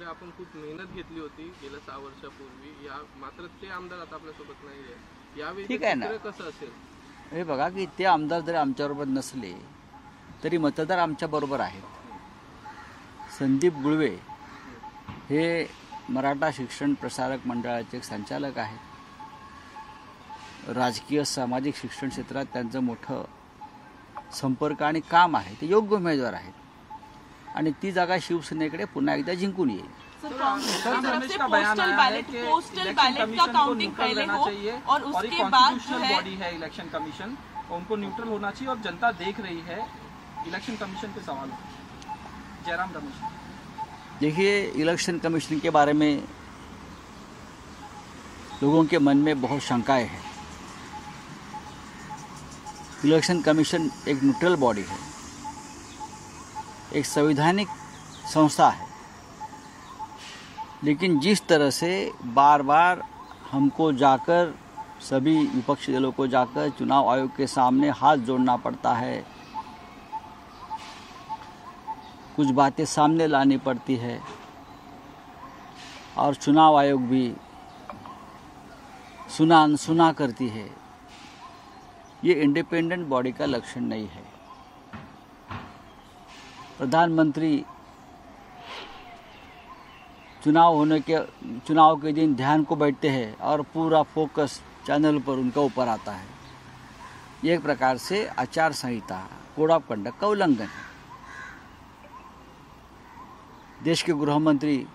ठाकरे आपण खूप मेहनत घेतली होती गेल्या 6 वर्षापूर्वी, या मात्र ते आमदार आता आपल्यासोबत नाही आहे, यावेळी ठीक आहे ना. कसं असेल? हे बघा की ते आमदार जरी आमच्याबरोबर नसले तरी मतदार आमच्याबरोबर आहेत. संदीप गुळवे हे मराठा शिक्षण प्रसारक मंडळाचे एक संचालक आहेत. राजकीय सामाजिक शिक्षण क्षेत्रात त्यांचं मोठं संपर्क आणि काम आहे. ते योग्य उमेदवार आहेत आणि ती जागा शिवसेनेकडे पुन्हा एकदा जिंकून येईल. पोस्टल बैलेट का काउंटिंग पहले हो और उसके बाद जो है बॉडी है इलेक्शन कमीशन, उनको न्यूट्रल होना चाहिए और जनता देख रही है इलेक्शन कमीशन पे सवाल हो। जयराम रमेश, देखिए, इलेक्शन कमीशन के बारे में लोगों के मन में बहुत शंकाएं हैं. इलेक्शन कमीशन एक न्यूट्रल बॉडी है, एक संवैधानिक संस्था है, लेकिन जिस तरह से बार बार हमको जाकर सभी विपक्षी दलों को जाकर चुनाव आयोग के सामने हाथ जोड़ना पड़ता है, कुछ बातें सामने लानी पड़ती है और चुनाव आयोग भी सुना अनसुना करती है, ये इंडिपेंडेंट बॉडी का लक्षण नहीं है. प्रधानमंत्री चुनाव के दिन ध्यान को बैठते हैं और पूरा फोकस चैनल पर उनका ऊपर आता है. ये एक प्रकार से आचार संहिता, कोड ऑफ कंडक्ट का उल्लंघन है. देश के गृह मंत्री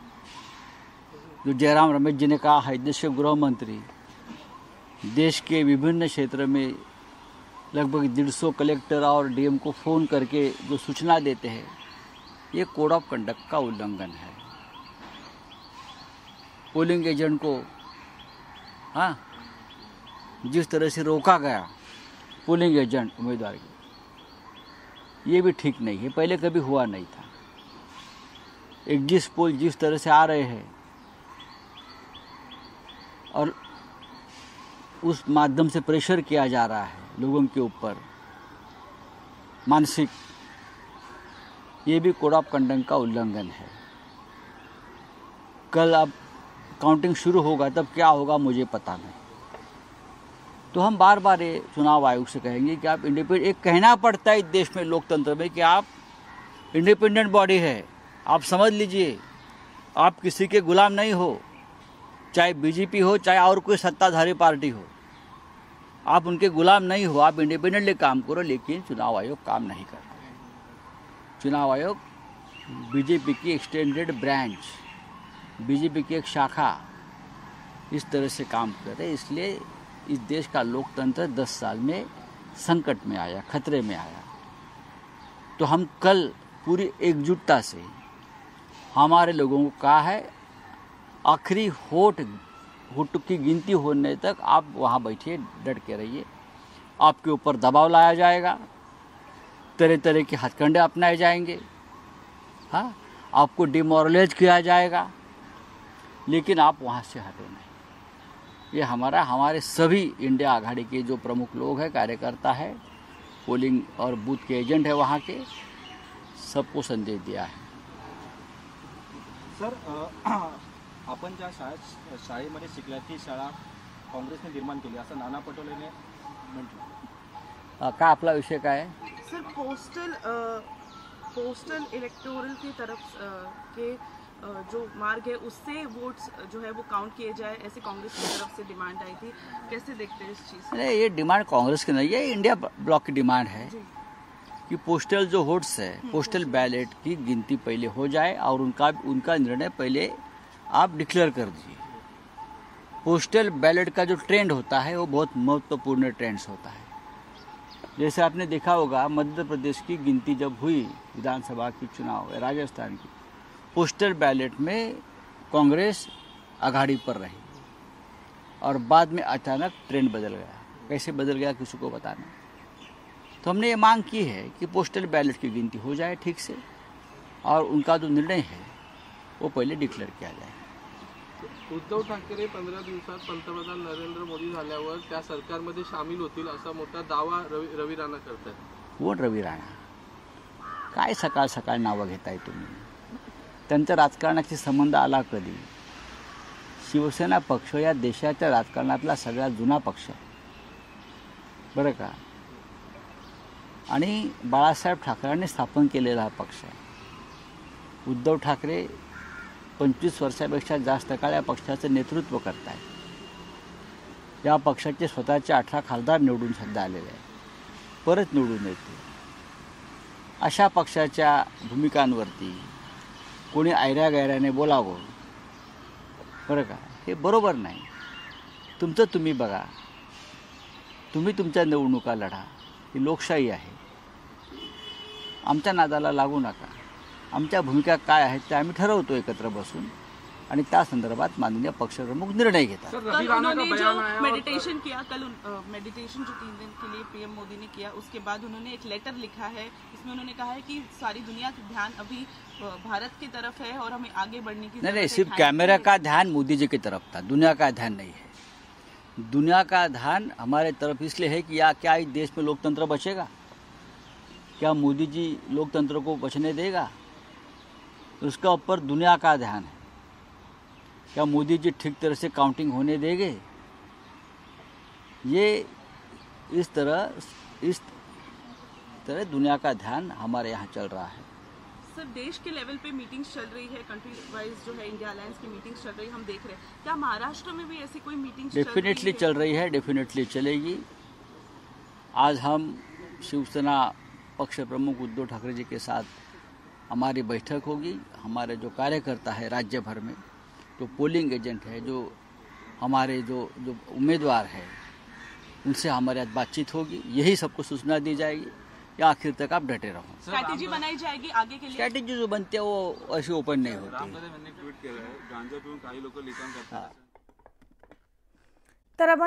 जो जयराम रमेश जी ने कहा है, देश के गृह मंत्री देश के विभिन्न क्षेत्र में लगभग 150 कलेक्टर और डीएम को फ़ोन करके जो सूचना देते हैं, ये कोड ऑफ कंडक्ट का उल्लंघन है. पोलिंग एजेंट को जिस तरह से रोका गया पोलिंग एजेंट उम्मीदवार की, ये भी ठीक नहीं है, पहले कभी हुआ नहीं था. एग्जिट पोल जिस तरह से आ रहे हैं और उस माध्यम से प्रेशर किया जा रहा है लोगों के ऊपर मानसिक, ये भी कोड ऑफ कंडक्ट का उल्लंघन है. कल अब काउंटिंग शुरू होगा, तब क्या होगा मुझे पता नहीं. तो हम बार बार ये चुनाव आयोग से कहेंगे कि आप इंडिपेंडेंट, एक कहना पड़ता है इस देश में लोकतंत्र में कि आप इंडिपेंडेंट बॉडी है, आप समझ लीजिए, आप किसी के गुलाम नहीं हो, चाहे बीजेपी हो चाहे और कोई सत्ताधारी पार्टी हो, आप उनके गुलाम नहीं हो, आप इंडिपेंडेंटली काम करो. लेकिन चुनाव आयोग काम नहीं करता है. चुनाव आयोग बीजेपी की एक्सटेंडेड ब्रांच, बीजेपी की एक शाखा इस तरह से काम कर रहे. इसलिए इस देश का लोकतंत्र 10 साल में संकट में आया, खतरे में आया. तो हम कल पूरी एकजुटता से हमारे लोगों को कहा है, आखिरी होठ की गिनती होने तक आप वहाँ बैठिए, डट के रहिए. आपके ऊपर दबाव लाया जाएगा, तरह तरह के हथकंडे अपनाए जाएंगे, आपको डिमोरलाइज किया जाएगा, लेकिन आप वहाँ से हटो नहीं. ये हमारे सभी इंडिया आघाड़ी के जो प्रमुख लोग हैं, कार्यकर्ता है, पोलिंग और बूथ के एजेंट है, वहाँ के सबको संदेश दिया है. सर, आपण ज्या शाळेमध्ये शिकल्या ती शाळा काँग्रेसने निर्माण केली असं नाना पटोलेने म्हटलं. का आपला विषय काय आहे? सर, पोस्टल इलेक्टोरल की तरफ के जो मार्ग है उससे वोट्स जो है वो काउंट किए जाए, ऐसे कांग्रेस की तरफ से डिमांड आई थी. कैसे देखते हैं इस चीज़? अरे ये डिमांड कांग्रेस की नहीं है, इंडिया ब्लॉक की डिमांड है कि पोस्टल जो वोट्स है, पोस्टल बैलेट की गिनती पहले हो जाए और उनका निर्णय पहले आप डिक्लेयर कर दीजिए. पोस्टल बैलेट का जो ट्रेंड होता है वो बहुत महत्वपूर्ण ट्रेंड्स होता है. जैसे आपने देखा होगा, मध्य प्रदेश की गिनती जब हुई, विधानसभा की चुनाव, राजस्थान की, पोस्टल बैलेट में कांग्रेस आघाड़ी पर रही और बाद में अचानक ट्रेंड बदल गया. कैसे बदल गया किसी को पता नहीं. तो हमने ये मांग की है कि पोस्टल बैलेट की गिनती हो जाए ठीक से और उनका जो निर्णय है वो पहले डिक्लेअर किया जाए. उद्धव ठाकरे 15 दिवसात पंतप्रधान नरेंद्र मोदी झाल्यावर त्या सरकारमध्ये सामील होतील असा मोठा दावा रवी राणा करतात. कोण रवी राणा? काय सकाळ सकाळ नावं घेताय तुम्ही? त्यांचा राजकारणाशी संबंध आला कधी? शिवसेना पक्ष या देशाच्या राजकारणातला सगळ्यात जुना पक्ष आहे बरं का, आणि बाळासाहेब ठाकरेंनी स्थापन केलेला हा पक्ष आहे. उद्धव ठाकरे 25 वर्षापेक्षा जास्त काळ या पक्षाचं नेतृत्व करत आहेत. या पक्षाचे स्वतःचे 18 खासदार निवडून सध्या आलेले आहेत, परत निवडून येतील. अशा पक्षाच्या भूमिकांवरती कोणी ऐऱ्यागैऱ्याने बोलावं बरं का, हे बरोबर नाही. तुमचं तुम्ही बघा, तुम्ही तुमच्या निवडणुका लढा, ही लोकशाही आहे. आमच्या नादाला लागू नका. आमच्या भूमिका काय आहेत ते आम्ही ठरवतो एकत्र बसून, आणि त्या संदर्भात माननीय पक्षप्रमुख निर्णय घेतात. सर, कल रवि राणा का उन्होंने बयान जो आया और मेडिटेशन किया, कल मेडिटेशन जो 3 दिन के लिए पीएम मोदी ने किया, उसके बाद उन्होंने एक लेटर लिखा है. इसमें उन्होंने कहा है कि सारी दुनिया का ध्यान अभी भारत की तरफ है और हमें आगे बढ़ने की नहीं, जरूरत है. सिर्फ कैमरा का ध्यान मोदी जी की तरफ था, दुनिया का ध्यान नहीं है. दुनिया का ध्यान हमारे तरफ इसलिए है कि क्या इस देश में लोकतंत्र बचेगा? क्या मोदी जी लोकतंत्र को बचने देगा? उसका ऊपर दुनिया का ध्यान है. क्या मोदी जी ठीक तरह से काउंटिंग होने देंगे? ये इस तरह दुनिया का ध्यान हमारे यहाँ चल रहा है. सर, देश के लेवल पे मीटिंग्स चल रही है, कंट्री वाइज जो है इंडिया अलायंस की मीटिंग्स चल रही है, हम देख रहे हैं. क्या महाराष्ट्र में भी ऐसी कोई मीटिंग्स डेफिनेटली चल रही है, डेफिनेटली चलेगी. आज हम शिवसेना पक्ष प्रमुख उद्धव ठाकरे जी के साथ हमारी बैठक होगी. हमारे जो कार्यकर्ता है राज्य भर में, जो पोलिंग एजेंट है, जो हमारे जो उम्मीदवार है, उनसे हमारे आज बातचीत होगी. यही सबको सूचना दी जाएगी या आखिर तक आप डटे रहो. स्ट्रैटेजी बनाई जाएगी आगे के लिए. स्ट्रॅटेजी जो बनते वो अशी ओपन नाही होती. रामदास यांनी ट्विट केलं आहे, गांजा पिऊन काही लोक लिखाण करतात. तर आपण